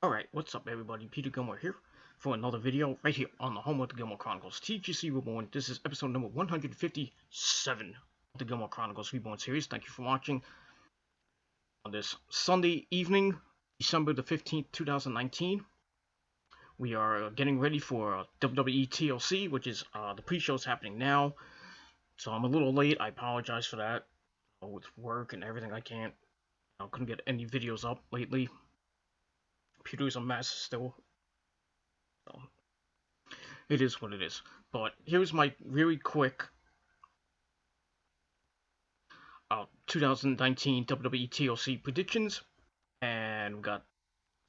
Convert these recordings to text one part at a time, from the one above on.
Alright, what's up everybody? Peter Gilmore here for another video right here on the home of the Gilmore Chronicles TGC Reborn. This is episode number 157 of the Gilmore Chronicles Reborn series. Thank you for watching on this Sunday evening, December the 15th, 2019. We are getting ready for WWE TLC, which is the pre-show is happening now. So I'm a little late. I apologize for that. With work and everything, I couldn't get any videos up lately. Computer's a mess still. So it is what it is. But here's my really quick 2019 WWE TLC predictions. And we got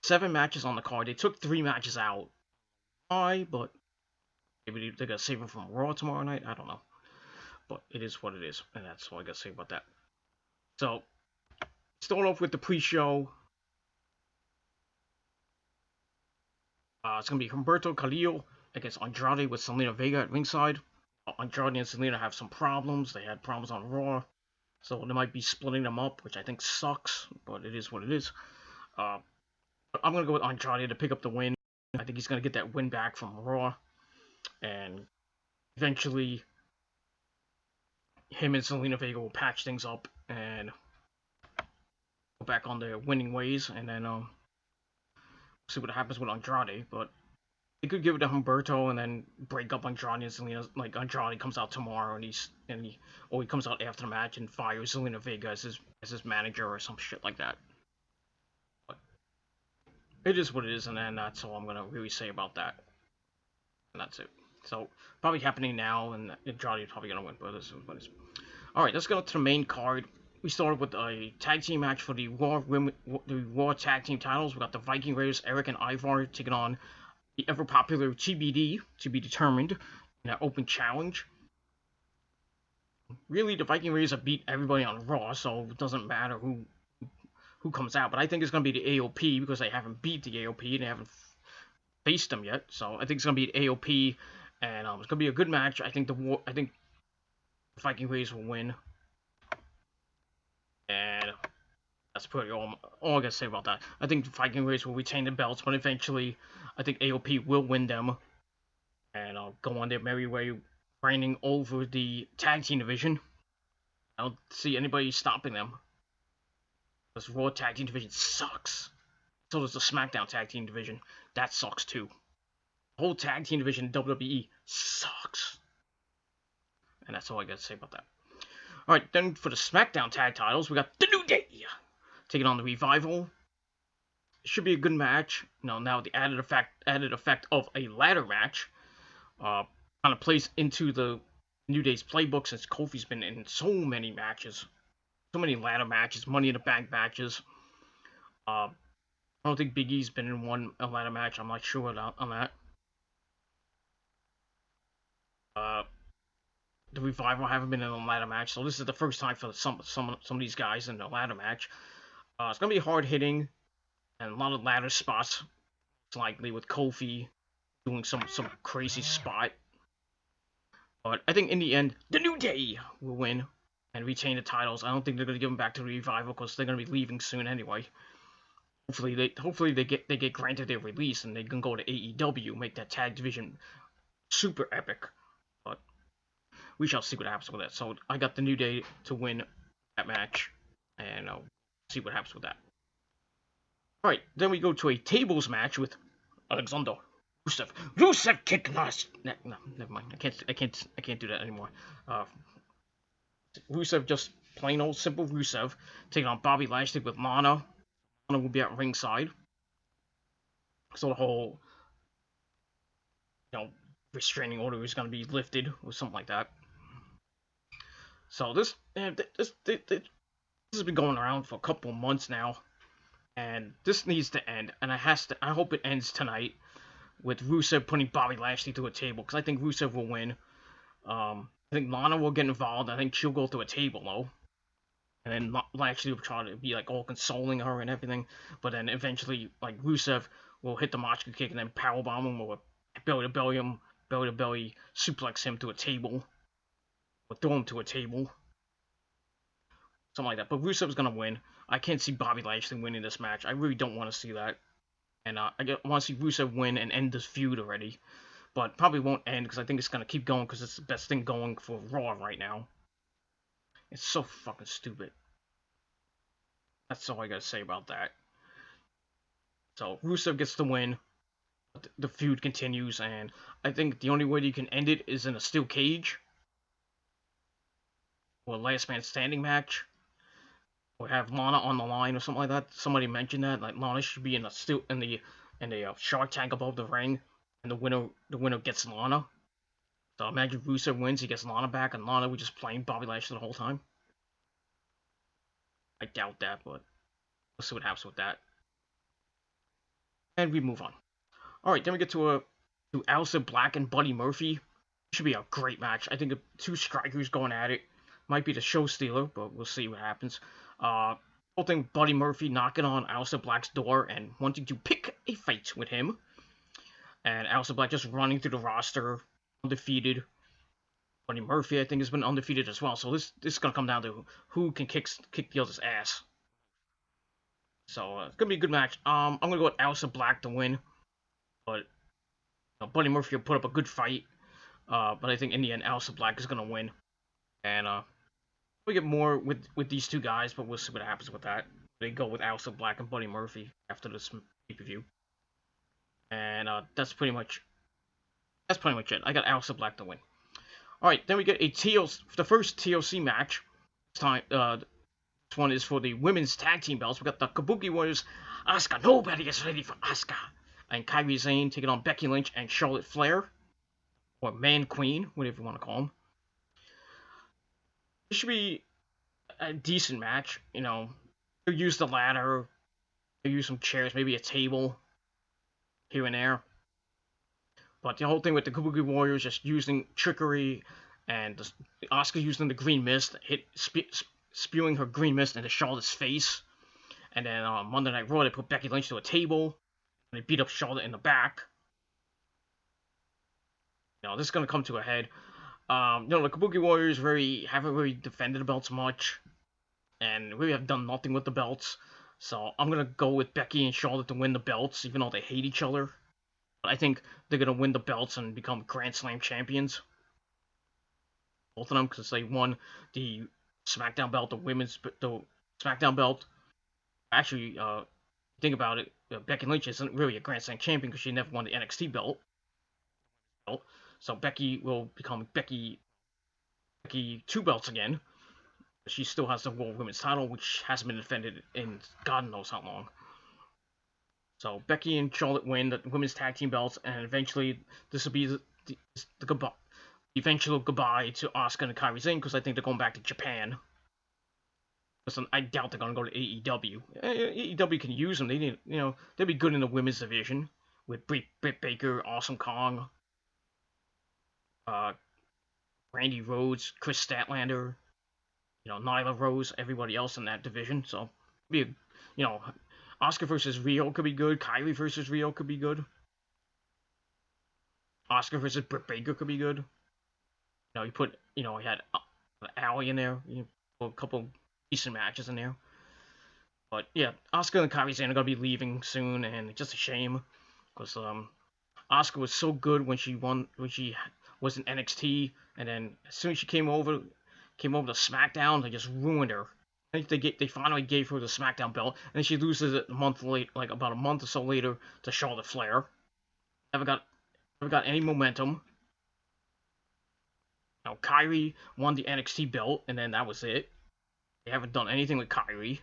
7 matches on the card. They took 3 matches out. Why? But maybe they're going to save them from Raw tomorrow night. I don't know. But it is what it is. And that's all I got to say about that. So, start off with the pre-show. It's going to be Humberto Carrillo against Andrade with Zelina Vega at ringside. Andrade and Zelina have some problems. They had problems on Raw. So they might be splitting them up, which I think sucks. But it is what it is. I'm going to go with Andrade to pick up the win. I think he's going to get that win back from Raw. And eventually, him and Zelina Vega will patch things up and go back on their winning ways. And then see what happens with Andrade, but they could give it to Humberto and then break up Andrade and Zelina. Like Andrade comes out tomorrow and he comes out after the match and fires Zelina Vega as his manager or some shit like that. But it is what it is, and then that's all I'm gonna really say about that. And that's it. So probably happening now, and Andrade is probably gonna win. But this is what it is. All right, let's go to the main card. We started with a tag team match for the Raw Tag Team titles. We got the Viking Raiders, Eric and Ivar, taking on the ever-popular TBD, to be determined, in an open challenge. Really, the Viking Raiders have beat everybody on Raw, so it doesn't matter who comes out. But I think it's going to be the AOP, because they haven't beat the AOP, and they haven't faced them yet. So I think it's going to be the AOP, and it's going to be a good match. I think the Viking Raiders will win. And that's pretty all I gotta say about that. I think the Viking Raiders will retain the belts, but eventually, I think AOP will win them. And I'll go on their merry way, reigning over the tag team division. I don't see anybody stopping them. This Raw tag team division sucks. So does the SmackDown tag team division. That sucks too. The whole tag team division in WWE sucks. And that's all I gotta say about that. Alright, then for the SmackDown tag titles, we got The New Day taking on the Revival. It should be a good match. Now the added effect of a ladder match kind of plays into the New Day's playbook, since Kofi's been in so many matches. So many ladder matches, Money in the Bank matches. I don't think Big E's been in a ladder match. I'm not sure on that. The Revival haven't been in a ladder match, so this is the first time for some of these guys in a ladder match. It's gonna be hard hitting and a lot of ladder spots. It's likely with Kofi doing some crazy spot. But I think in the end, the New Day will win and retain the titles. I don't think they're gonna give them back to the Revival, because they're gonna be leaving soon anyway. Hopefully they get granted their release and they can go to AEW, make that tag division super epic. But we shall see what happens with that. So I got the New Day to win that match, and I'll see what happens with that. Alright, then we go to a tables match with Alexander Rusev. Rusev kick last. No, never mind. I can't do that anymore. Rusev, just plain old simple Rusev, taking on Bobby Lashley with Lana. Lana will be at ringside. So the whole, restraining order is going to be lifted or something like that. So this has been going around for a couple of months now, and this needs to end. And I hope it ends tonight with Rusev putting Bobby Lashley through a table, because I think Rusev will win. I think Lana will get involved. I think she'll go through a table though, and then Lashley will try to be like all consoling her and everything. But then eventually, like, Rusev will hit the Machka kick and then powerbomb him, or belly to belly suplex him to a table, or throw him to a table, something like that. But Rusev's gonna win. I can't see Bobby Lashley winning this match. I really don't want to see that. And I want to see Rusev win and end this feud already. But probably won't end because I think it's gonna keep going because it's the best thing going for Raw right now. It's so fucking stupid. That's all I gotta say about that. So Rusev gets the win. The feud continues, and I think the only way you can end it is in a steel cage or a last man standing match, or have Lana on the line or something like that. Somebody mentioned that like Lana should be in a steel in the Shark Tank above the ring, and the winner gets Lana. So imagine Rusev wins, he gets Lana back, and Lana was just playing Bobby Lashley the whole time. I doubt that, but we'll see what happens with that. And we move on. All right, then we get to Aleister Black and Buddy Murphy. Should be a great match. I think the two strikers going at it might be the show stealer, but we'll see what happens. Whole thing, Buddy Murphy knocking on Aleister Black's door and wanting to pick a fight with him, and Aleister Black just running through the roster, undefeated. Buddy Murphy, I think, has been undefeated as well. So this is gonna come down to who can kick the other's ass. So it's gonna be a good match. I'm gonna go with Aleister Black to win, but Buddy Murphy will put up a good fight. But I think in the end, Aleister Black is gonna win, and we get more with these two guys, but we'll see what happens with that. They go with Aleister Black and Buddy Murphy after this pay-per-view, and that's pretty much it. I got Aleister Black to win. All right, then we get the first TLC match. This time, this one is for the women's tag team belts. We got the Kabuki Warriors, Asuka. Nobody is ready for Asuka, and Kairi Sane taking on Becky Lynch and Charlotte Flair, or Man Queen, whatever you want to call them. This should be a decent match. They'll use the ladder, they'll use some chairs, maybe a table here and there. But the whole thing with the Kabuki Warriors just using trickery, and Asuka using the green mist, spewing her green mist into Charlotte's face. And then on Monday Night Raw, they put Becky Lynch to a table, and they beat up Charlotte in the back. This is going to come to a head. The Kabuki Warriors haven't really defended the belts much, and really have done nothing with the belts. So I'm gonna go with Becky and Charlotte to win the belts, even though they hate each other. But I think they're gonna win the belts and become Grand Slam champions. Both of them, because they won the SmackDown belt, the SmackDown belt. Actually, think about it, Becky Lynch isn't really a Grand Slam champion because she never won the NXT belt. So Becky will become Becky 2 belts again. She still has the World Women's title, which hasn't been defended in God knows how long. So Becky and Charlotte win the women's tag team belts, and eventually this will be the goodbye, the eventual goodbye to Asuka and Kairi Sane, because I think they're going back to Japan. Listen, I doubt they're gonna go to AEW. AEW can use them. They need, they'd be good in the women's division with Britt Baker, Awesome Kong, Randy Rhodes, Chris Statlander, Nyla Rose, everybody else in that division. So, Asuka versus Rio could be good. Kylie versus Rio could be good. Asuka versus Britt Baker could be good. You put, you had Allie in there. You put a couple decent matches in there. But yeah, Asuka and Kairi Sane are gonna be leaving soon, and it's just a shame because Asuka was so good when she was in NXT, and then as soon as she came over to SmackDown, they just ruined her. I think they finally gave her the SmackDown belt, and then she loses it about a month or so later to Charlotte Flair. Never got any momentum. Kairi won the NXT belt, and then that was it. They haven't done anything with Kairi.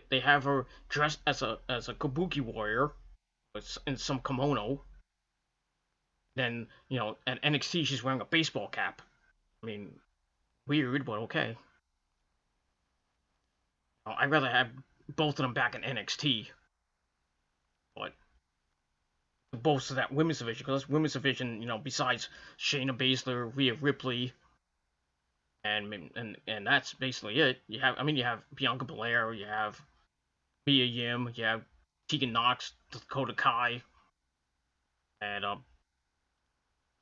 They have her dressed as a Kabuki warrior in some kimono. Then, at NXT she's wearing a baseball cap. I mean, weird, but okay. I'd rather have both of them back in NXT. But both of that women's division, because that's women's division, besides Shayna Baszler, Rhea Ripley, and that's basically it. You have Bianca Belair, you have Mia Yim, you have Tegan Nox, Dakota Kai, and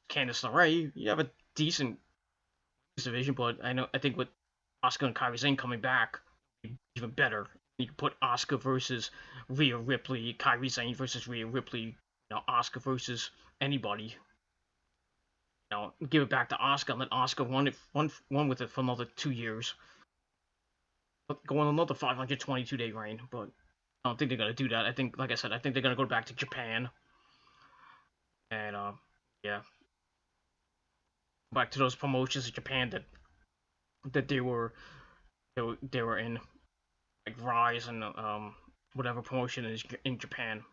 Candice LeRae. You have a decent division, but I think with Asuka and Kairi Sane coming back, even better. You can put Asuka versus Rhea Ripley, Kairi Sane versus Rhea Ripley, Asuka versus anybody. Give it back to Asuka and let Asuka run with it for another 2 years. Go on another 522-day reign, but I don't think they're gonna do that. I think, like I said, I think they're gonna go back to Japan and yeah, back to those promotions in Japan that they were in, like Rise and whatever promotion is in Japan.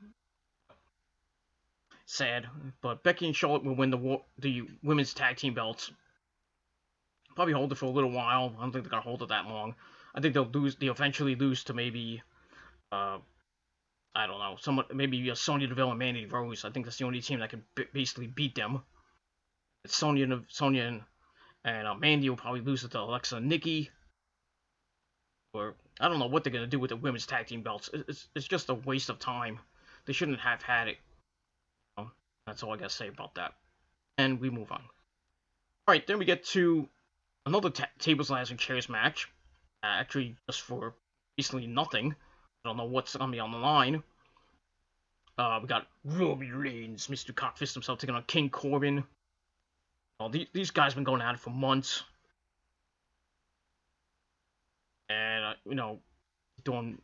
Sad, but Becky and Charlotte will win the women's tag team belts. Probably hold it for a little while. I don't think they're gonna hold it that long. I think they'll lose. They eventually lose to maybe I don't know, maybe Sonya Deville and Mandy Rose. I think that's the only team that can basically beat them. It's Sonya and Mandy will probably lose it to Alexa and Nikki. Or I don't know what they're gonna do with the women's tag team belts. It's just a waste of time. They shouldn't have had it. That's all I gotta say about that. And we move on. All right, then we get to another tables, ladders, and chairs match. Actually, just for basically nothing. I don't know what's gonna be on the line. We got Roman Reigns, Mr. Cockfist himself, taking on King Corbin. These guys have been going at it for months. And, you're throwing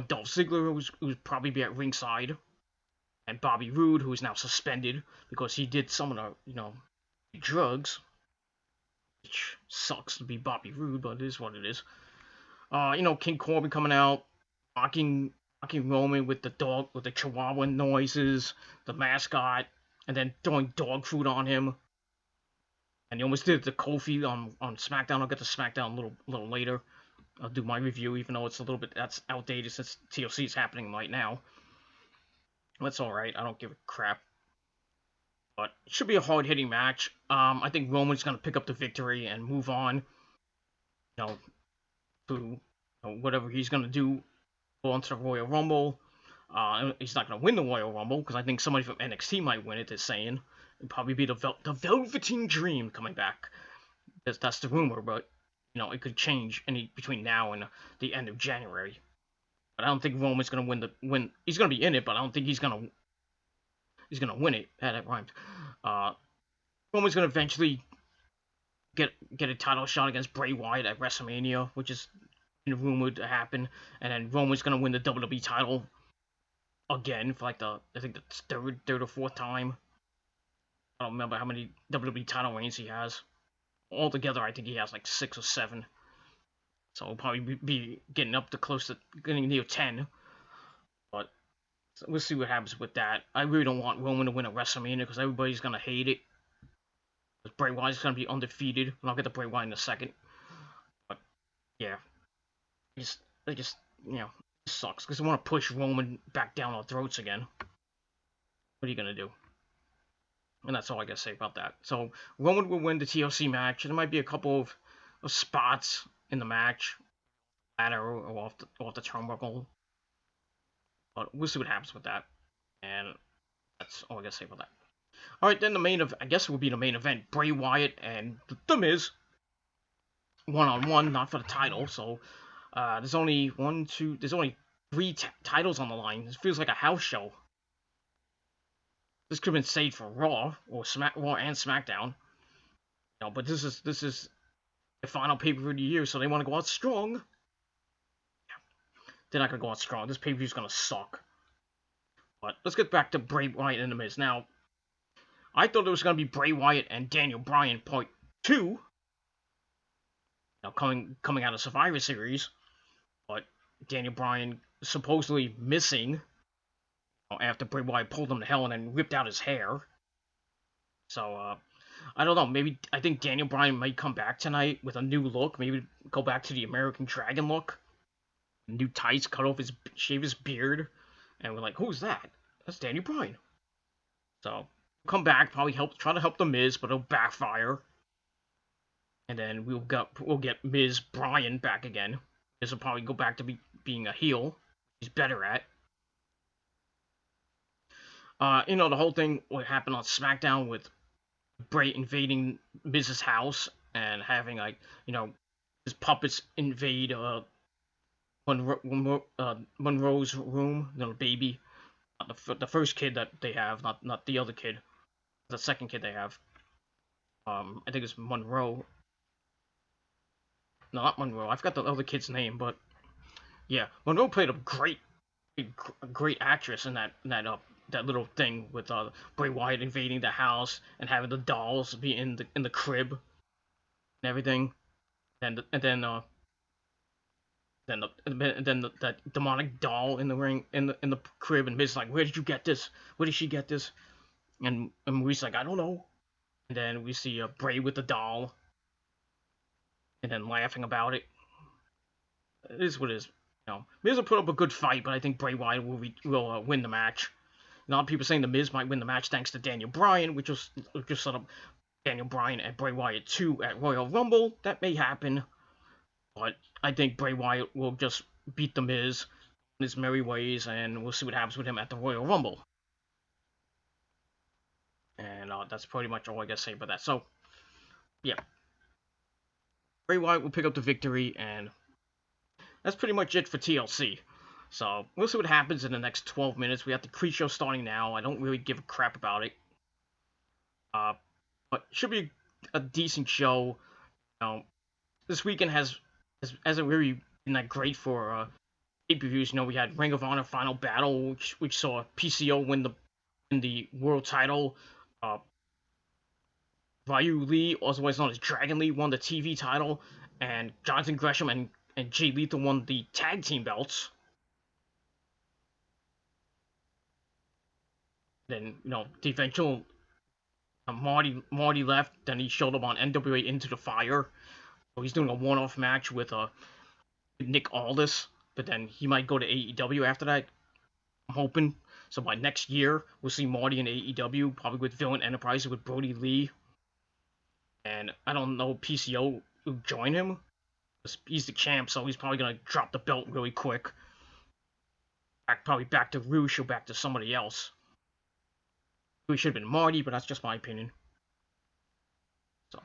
Dolph Ziggler, who's probably be at ringside. And Bobby Roode, who is now suspended because he did some of the, drugs. Which sucks to be Bobby Roode, but it is what it is. King Corbin coming out, mocking Roman with the Chihuahua noises, the mascot, and then throwing dog food on him. And he almost did it to Kofi on SmackDown. I'll get to SmackDown a little later. I'll do my review, even though it's a little bit that's outdated since TLC is happening right now. That's all right. I don't give a crap. But it should be a hard-hitting match. I think Roman's gonna pick up the victory and move on. To whatever he's gonna do, go on to the Royal Rumble. He's not gonna win the Royal Rumble because I think somebody from NXT might win it. They're saying it'd probably be the Velveteen Dream coming back. That's the rumor, but it could change between now and the end of January. But I don't think Roman's gonna win. He's gonna be in it, but I don't think he's gonna win it. That rhymed. Roman's gonna eventually get a title shot against Bray Wyatt at WrestleMania, which is rumored to happen, and then Roman's gonna win the WWE title again for like I think the third or fourth time. I don't remember how many WWE title reigns he has. Altogether, I think he has like 6 or 7. So he'll probably be getting up to close to getting near 10. But we'll see what happens with that. I really don't want Roman to win at WrestleMania because everybody's gonna hate it. Because Bray Wyatt's gonna be undefeated, and I'll get to Bray Wyatt in a second. But yeah, it just it sucks because they want to push Roman back down our throats again. What are you gonna do? And that's all I gotta say about that. So Roman will win the TLC match. There might be a couple of spots in the match, ladder or off the turnbuckle. But we'll see what happens with that. And that's all I gotta say about that. All right, then I guess it will be the main event: Bray Wyatt and The Miz, one-on-one, not for the title. So there's only 3 titles on the line. This feels like a house show. This could have been saved for Raw or Raw and SmackDown. But this is the final pay-per-view of the year, so they want to go out strong. Yeah. They're not gonna go out strong. This pay-per-view is gonna suck. But let's get back to Bray Wyatt and The Miz. Now, I thought it was gonna be Bray Wyatt and Daniel Bryan Part 2. Coming out of Survivor Series, but Daniel Bryan supposedly missing after Bray Wyatt pulled him to hell and then ripped out his hair. So, I don't know. I think Daniel Bryan might come back tonight with a new look. Maybe go back to the American Dragon look. New tights, shave his beard. And we're like, who's that? That's Daniel Bryan. So, come back, probably try to help The Miz, but it'll backfire. And then we'll get Miz Bryan back again. Miz will probably go back to being a heel. He's better at. The whole thing what happened on SmackDown with Bray invading Miz's house and having his puppets invade Monroe's room, little baby, not the first kid that they have, not the other kid, the second kid they have. I think it's Monroe. No, not Monroe. I forgot the other kid's name, but yeah, Monroe played a great actress in that little thing with Bray Wyatt invading the house and having the dolls be in the crib and everything, and then that demonic doll in the ring in the crib, and Miz like, where did you get this? Where did she get this? And Maurice like, I don't know. And then we see Bray with the doll, and then laughing about it. It is what it is. Miz will put up a good fight, but I think Bray Wyatt will win the match. A lot of people saying the Miz might win the match thanks to Daniel Bryan, which will just set up Daniel Bryan and Bray Wyatt 2 at Royal Rumble. That may happen, but I think Bray Wyatt will just beat the Miz in his merry ways, and we'll see what happens with him at the Royal Rumble. And that's pretty much all I gotta say about that. So, yeah. Bray Wyatt will pick up the victory, and that's pretty much it for TLC. So, we'll see what happens in the next 12 minutes. We have the Creed show starting now. I don't really give a crap about it. But should be a decent show. This weekend hasn't really been that great for pay-per-views. We had Ring of Honor Final Battle, which saw PCO win the world title. Ryu Lee, also known as Dragon Lee, won the TV title, and Jonathan Gresham and Jay Lethal won the tag team belts. Then, the eventual Marty left, then he showed up on NWA Into the Fire. So he's doing a one-off match with Nick Aldis, but then he might go to AEW after that. I'm hoping. So by next year, we'll see Marty in AEW, probably with Villain Enterprises with Brody Lee. And I don't know PCO will join him. He's the champ, so he's probably going to drop the belt really quick. Probably back to Rush or back to somebody else. It should have been Marty, but that's just my opinion. So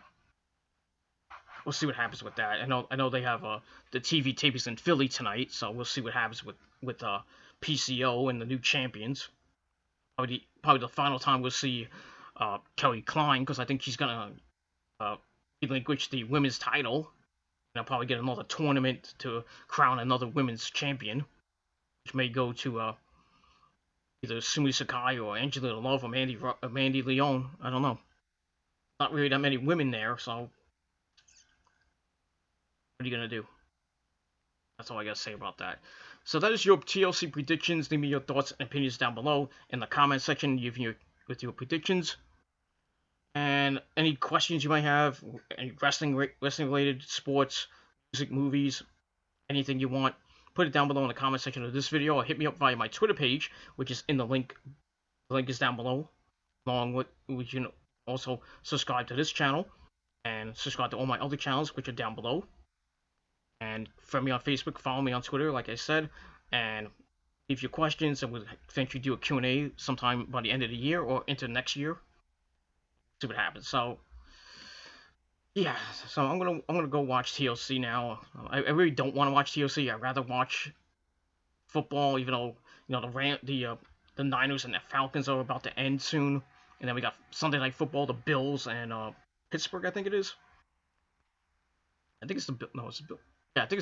we'll see what happens with that. I know they have the TV tapings in Philly tonight, so we'll see what happens with PCO and the new champions. Probably the final time we'll see Kelly Klein, because I think she's gonna relinquish the women's title. And I'll probably get another tournament to crown another women's champion, which may go to either Sumi Sakai or Angelina Love or Mandy Leon. I don't know. Not really that many women there, so what are you gonna do? That's all I gotta say about that. So that is your TLC predictions. Leave me your thoughts and opinions down below in the comment section with your predictions. And any questions you might have, any wrestling related, sports, music, movies, anything you want, put it down below in the comment section of this video, or hit me up via my Twitter page, which is in the link. The link is down below, along with you can also subscribe to this channel, and subscribe to all my other channels, which are down below. And friend me on Facebook, follow me on Twitter, like I said, and leave your questions, and we'll eventually do a Q&A sometime by the end of the year or into next year. See what happens. So yeah, so I'm gonna go watch TLC now. I really don't want to watch TLC. I'd rather watch football, even though the Niners and the Falcons are about to end soon, and then we got Sunday Night Football, the Bills and Pittsburgh. I think it is. I think it's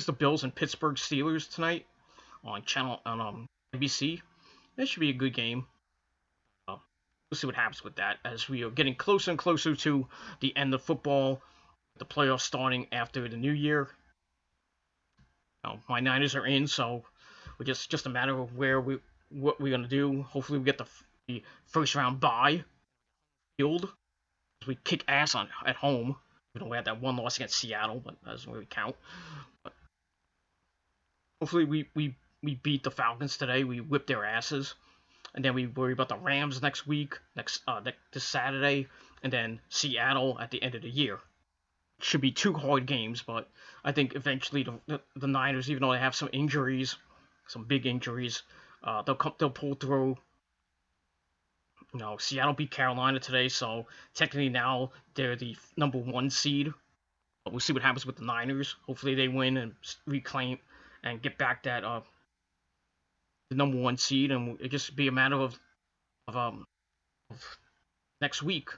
the Bills and Pittsburgh Steelers tonight on NBC. That should be a good game. We'll see what happens with that as we are getting closer and closer to the end of football, the playoffs starting after the new year. My Niners are in, so we're just a matter of what we're gonna do. Hopefully, we get the first round bye. Field, we kick ass at home. We had that one loss against Seattle, but that doesn't really count. But hopefully, we beat the Falcons today. We whipped their asses. And then we worry about the Rams next week, this Saturday, and then Seattle at the end of the year. Should be 2 hard games, but I think eventually the Niners, even though they have some injuries, some big injuries, they'll pull through. Seattle beat Carolina today, so technically now they're the number 1 seed. But we'll see what happens with the Niners. Hopefully they win and reclaim and get back that the number one seed, and it just be a matter of next week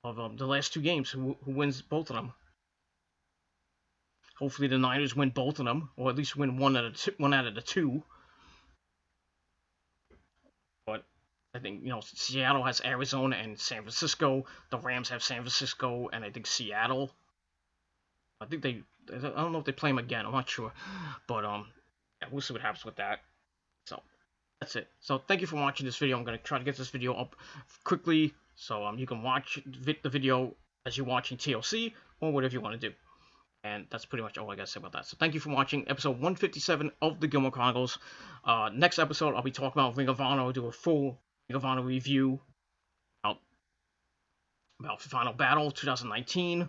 of the last two games who wins both of them. Hopefully the Niners win both of them, or at least win one out of the two. But I think Seattle has Arizona and San Francisco. The Rams have San Francisco and I think Seattle. I think I don't know if they play them again. I'm not sure, but yeah, we'll see what happens with that. So that's it. So thank you for watching this video. I'm gonna try to get this video up quickly, so you can watch the video as you're watching TLC or whatever you want to do. And that's pretty much all I gotta say about that. So thank you for watching episode 157 of the Gilmore Chronicles. Next episode, I'll be talking about Ring of Honor. I'll do a full Ring of Honor review about Final Battle 2019.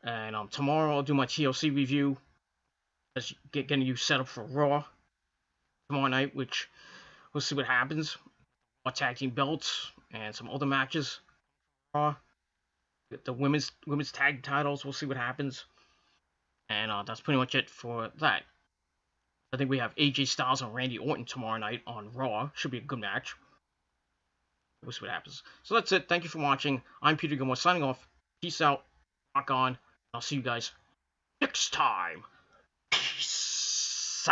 And tomorrow I'll do my TLC review. Just getting you set up for Raw tomorrow night, which we'll see what happens. More tag team belts and some other matches. Raw. The women's tag titles. We'll see what happens. And that's pretty much it for that. I think we have AJ Styles and Randy Orton tomorrow night on Raw. Should be a good match. We'll see what happens. So that's it. Thank you for watching. I'm Peter Gilmore signing off. Peace out. Rock on. I'll see you guys next time. Peace.